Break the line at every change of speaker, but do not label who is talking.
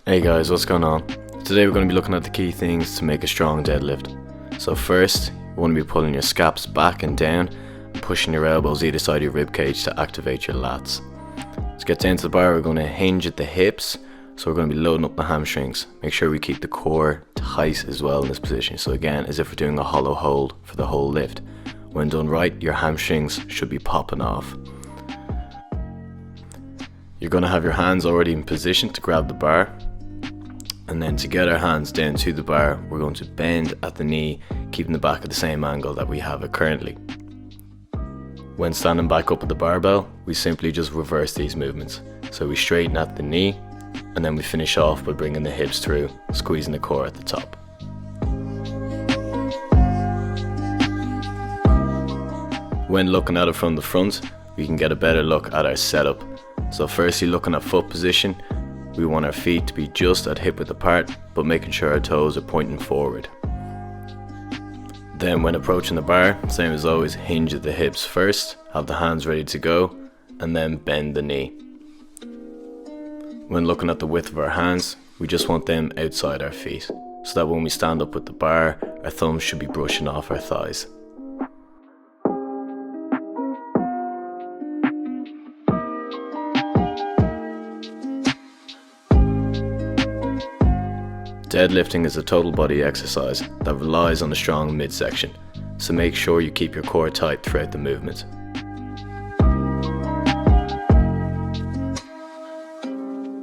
Hey guys, what's going on? Today we're going to be looking at the key things to make a strong deadlift. So first, you want to be pulling your scaps back and down and pushing your elbows either side of your rib cage to activate your lats. To get down to the bar, we're going to hinge at the hips, so we're going to be loading up the hamstrings. Make sure we keep the core tight as well in this position, so again, as if we're doing a hollow hold for the whole lift. When done right, your hamstrings should be popping off. You're going to have your hands already in position to grab the bar. And then to get our hands down to the bar, we're going to bend at the knee, keeping the back at the same angle that we have it currently. When standing back up at the barbell, we simply just reverse these movements. So we straighten at the knee, and then we finish off by bringing the hips through, squeezing the core at the top. When looking at it from the front, we can get a better look at our setup. So firstly, looking at foot position, we want our feet to be just at hip width apart, but making sure our toes are pointing forward. Then when approaching the bar, same as always, hinge at the hips first, have the hands ready to go, and then bend the knee. When looking at the width of our hands, we just want them outside our feet, so that when we stand up with the bar, our thumbs should be brushing off our thighs. Deadlifting is a total body exercise that relies on a strong midsection, so make sure you keep your core tight throughout the movement.